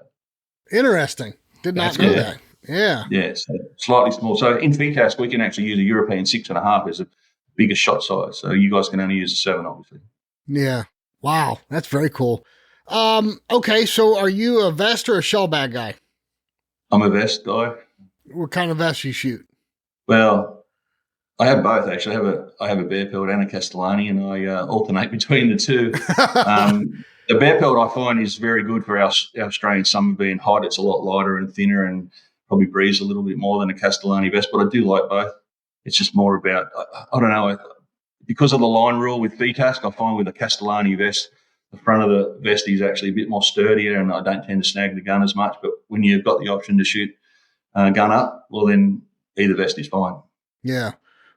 Interesting. Did not know that. Yeah. Yeah, so slightly small. So in VTASC, we can actually use a European 6.5 as a bigger shot size. So you guys can only use a 7, obviously. Yeah. Wow. That's very cool. Okay. So are you a vest or a shell bag guy? I'm a vest guy. What kind of vest you shoot? Well, I have both actually. I have a bear pelt and a Castellani, and I alternate between the two. The bear pelt I find is very good for our Australian summer being hot. It's a lot lighter and thinner and probably breathes a little bit more than a Castellani vest, but I do like both. It's just more about, I don't know, because of the line rule with VTASC, I find with a Castellani vest, the front of the vest is actually a bit more sturdier and I don't tend to snag the gun as much. But when you've got the option to shoot gun up, well, then either vest is fine. Yeah.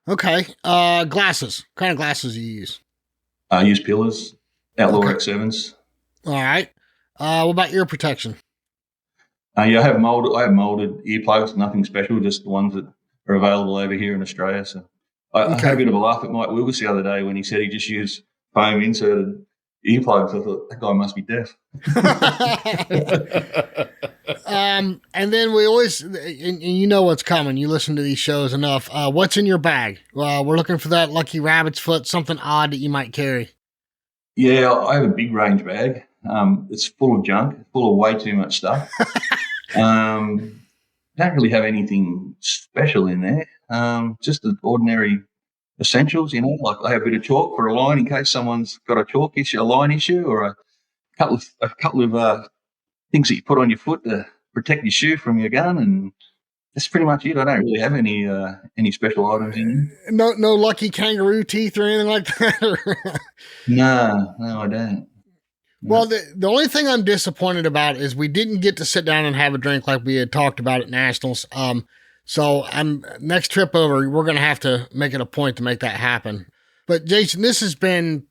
Okay. Glasses. What kind of glasses do you use? I use Pillars, Outlaw X7s. All right. What about ear protection? Yeah, I have molded earplugs, nothing special, just the ones that are available over here in Australia. So I had a bit of a laugh at Mike Wilgus the other day when he said he just used foam inserted earplugs. I thought, that guy must be deaf. And then we always, and you know what's coming. You listen to these shows enough. What's in your bag? We're looking for that lucky rabbit's foot, something odd that you might carry. Yeah, I have a big range bag. It's full of junk, full of way too much stuff. Don't really have anything special in there. Just the ordinary essentials, like I have a bit of chalk for a line in case someone's got a chalk issue, a line issue, or a couple of things that you put on your foot to protect your shoe from your gun, and that's pretty much it. I don't really have any special items in there. No lucky kangaroo teeth or anything like that. No, I don't. Well, the only thing I'm disappointed about is we didn't get to sit down and have a drink like we had talked about at Nationals. So next trip over, we're going to have to make it a point to make that happen. But Jason, this has been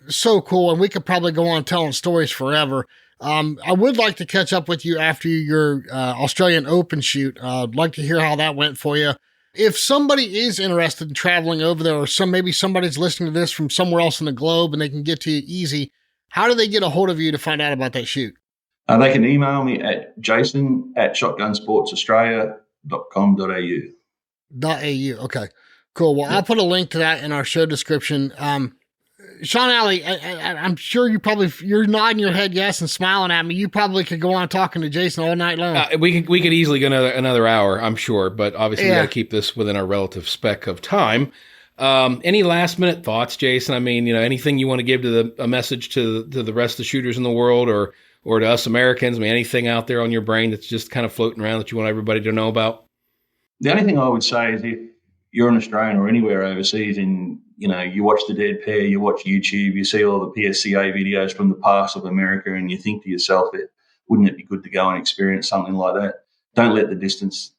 so cool, and we could probably go on telling stories forever. I would like to catch up with you after your Australian Open shoot. I'd like to hear how that went for you. If somebody is interested in traveling over there, or maybe somebody's listening to this from somewhere else in the globe and they can get to you easy, how do they get a hold of you to find out about that shoot? They can email me at jason@shotgunsportsaustralia.com.au. Okay, cool. Well, I'll put a link to that in our show description. Sean Alley, I'm sure you're nodding your head yes and smiling at me. You probably could go on talking to Jason all night long. We could easily go another hour, I'm sure, but obviously we got to keep this within our relative spec of time. Any last minute thoughts, Jason? I mean, anything you want to give to a message to the rest of the shooters in the world, or to us Americans? I mean, anything out there on your brain that's just kind of floating around that you want everybody to know about? The only thing I would say is if you're an Australian or anywhere overseas and, you watch the Dead Pair, you watch YouTube, you see all the PSCA videos from the past of America, and you think to yourself, wouldn't it be good to go and experience something like that? Don't let the distance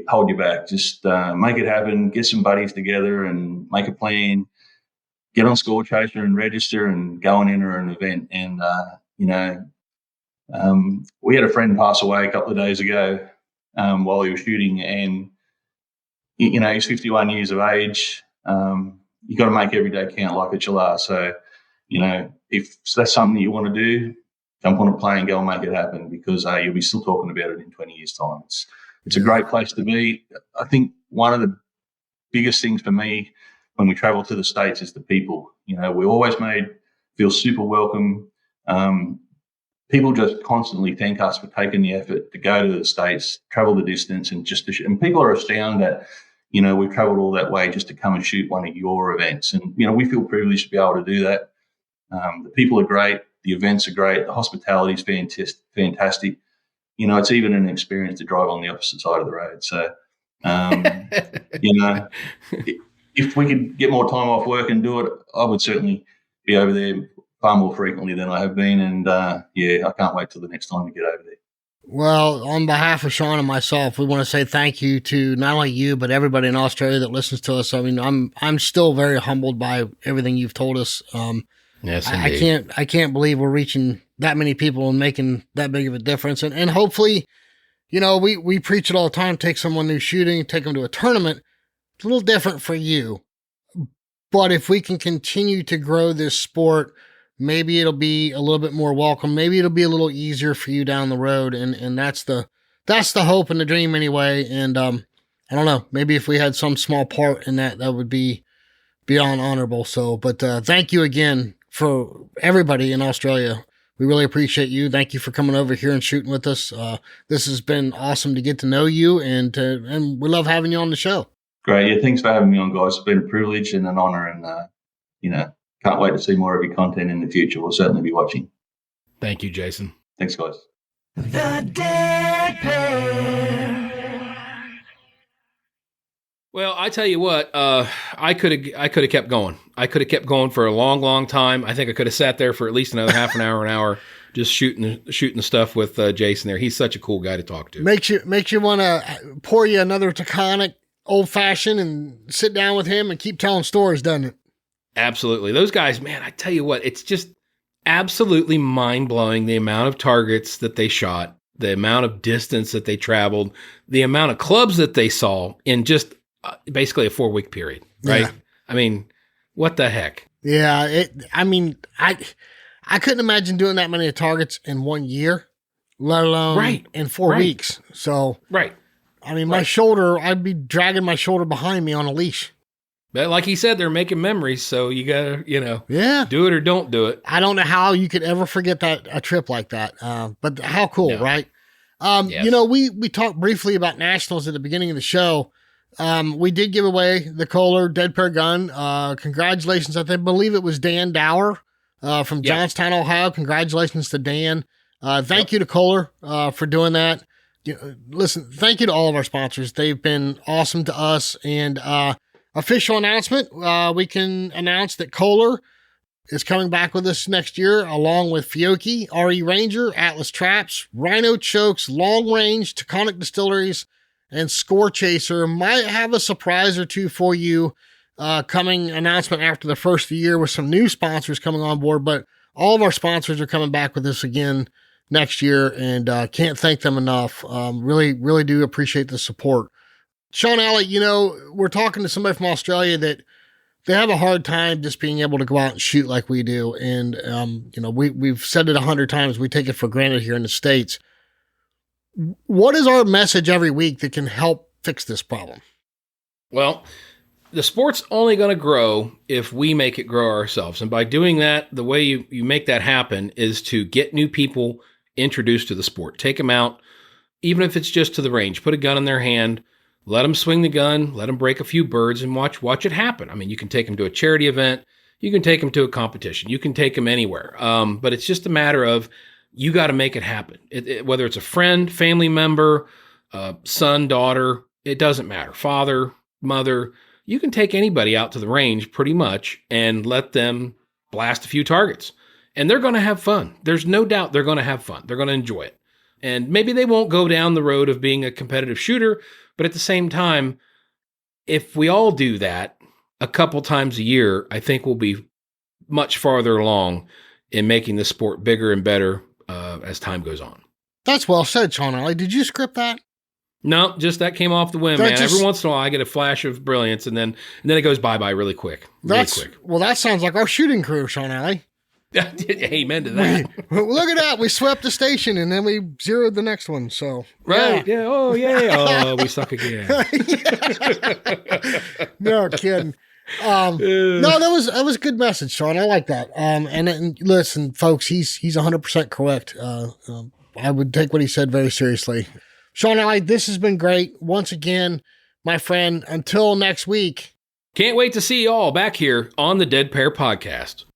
hold you back. Just make it happen, get some buddies together and make a plan, get on Score Chaser and register and go and enter an event. And, we had a friend pass away a couple of days ago while he was shooting, and, he's 51 years of age. You got to make every day count like it's your last. So, if that's something that you want to do, jump on a plane, go and make it happen, because you'll be still talking about it in 20 years' time. It's a great place to be. I think one of the biggest things for me when we travel to the States is the people. We always feel super welcome. People just constantly thank us for taking the effort to go to the States, travel the distance, and and people are astounded that, we've traveled all that way just to come and shoot one of your events. And, we feel privileged to be able to do that. The people are great. The events are great. The hospitality is fantastic. It's even an experience to drive on the opposite side of the road. So, if we could get more time off work and do it, I would certainly be over there far more frequently than I have been. And, I can't wait till the next time to get over there. Well, on behalf of Sean and myself, we want to say thank you to not only you, but everybody in Australia that listens to us. I mean, I'm still very humbled by everything you've told us. Yes, I can't believe we're reaching that many people and making that big of a difference. And hopefully, we preach it all the time. Take someone new shooting, take them to a tournament. It's a little different for you. But if we can continue to grow this sport, maybe it'll be a little bit more welcome. Maybe it'll be a little easier for you down the road. And that's the hope and the dream anyway. And I don't know, maybe if we had some small part in that would be beyond honorable. So, but thank you again for everybody in Australia. We really appreciate you. Thank you for coming over here and shooting with us. This has been awesome to get to know you, and we love having you on the show. Great. Yeah, thanks for having me on, guys. It's been a privilege and an honor, and, can't wait to see more of your content in the future. We'll certainly be watching. Thank you, Jason. Thanks, guys. The Dead Pair. Well, I tell you what, I could have kept going. I could have kept going for a long, long time. I think I could have sat there for at least another half an hour, just shooting the stuff with Jason there. He's such a cool guy to talk to. Makes you want to pour you another Taconic old fashioned and sit down with him and keep telling stories, doesn't it? Absolutely. Those guys, man, I tell you what, it's just absolutely mind-blowing the amount of targets that they shot, the amount of distance that they traveled, the amount of clubs that they saw in just basically a 4-week period, right? Yeah. I mean, what the heck? Yeah. I I couldn't imagine doing that many targets in 1 year, let alone in 4 weeks. So, I mean, my shoulder, I'd be dragging my shoulder behind me on a leash. But like he said, they're making memories, so you gotta, do it or don't do it. I don't know how you could ever forget a trip like that. But how cool, right? Yes. We talked briefly about nationals at the beginning of the show. We did give away the Kolar Dead Pair gun. Congratulations. I believe it was Dan Dower from Johnstown, Ohio. Congratulations to Dan. Thank you to Kolar for doing that. Listen, thank you to all of our sponsors. They've been awesome to us. And official announcement, we can announce that Kolar is coming back with us next year, along with Fiocchi, RE Ranger, Atlas Traps, Rhino Chokes, Long Range, Taconic Distilleries, and Score Chaser. Might have a surprise or two for you coming announcement after the first of the year with some new sponsors coming on board, but all of our sponsors are coming back with us again next year, and can't thank them enough. Really, really do appreciate the support. Sean Alley, we're talking to somebody from Australia that they have a hard time just being able to go out and shoot like we do. And, we've said it 100 times. We take it for granted here in the States. What is our message every week that can help fix this problem? Well, the sport's only going to grow if we make it grow ourselves. And by doing that, the way you make that happen is to get new people introduced to the sport. Take them out, even if it's just to the range. Put a gun in their hand. Let them swing the gun, let them break a few birds, and watch it happen. I mean, you can take them to a charity event. You can take them to a competition. You can take them anywhere. But it's just a matter of you got to make it happen. Whether it's a friend, family member, son, daughter, it doesn't matter. Father, mother, you can take anybody out to the range pretty much and let them blast a few targets. And they're going to have fun. There's no doubt they're going to have fun. They're going to enjoy it. And maybe they won't go down the road of being a competitive shooter, but at the same time, if we all do that a couple times a year, I think we'll be much farther along in making the sport bigger and better as time goes on. That's well said, Sean Alley. Did you script that? No, just that came off the whim, man. Every once in a while, I get a flash of brilliance, and then it goes bye-bye really quick. Well, that sounds like our shooting crew, Sean Alley. Amen to that. Look at that. We swept the station and then we zeroed the next one. So right. Yeah. Oh, yeah. Oh, we suck again. No kidding. No, that was a good message, Sean. I like that. And listen, folks, he's 100% correct. I would take what he said very seriously. Sean Alley, this has been great. Once again, my friend, until next week. Can't wait to see you all back here on the Dead Pair Podcast.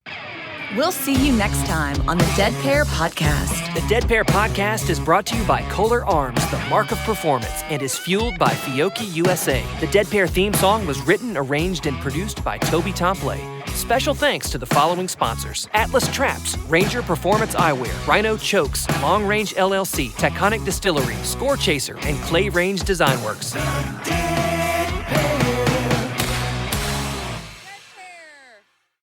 We'll see you next time on the Dead Pair Podcast. The Dead Pair Podcast is brought to you by Kolar Arms, the mark of performance, and is fueled by Fiocchi USA. The Dead Pair theme song was written, arranged, and produced by Toby Tomplay. Special thanks to the following sponsors: Atlas Traps, Ranger Performance Eyewear, Rhino Chokes, Long Range LLC, Taconic Distillery, Score Chaser, and Clay Range Design Works.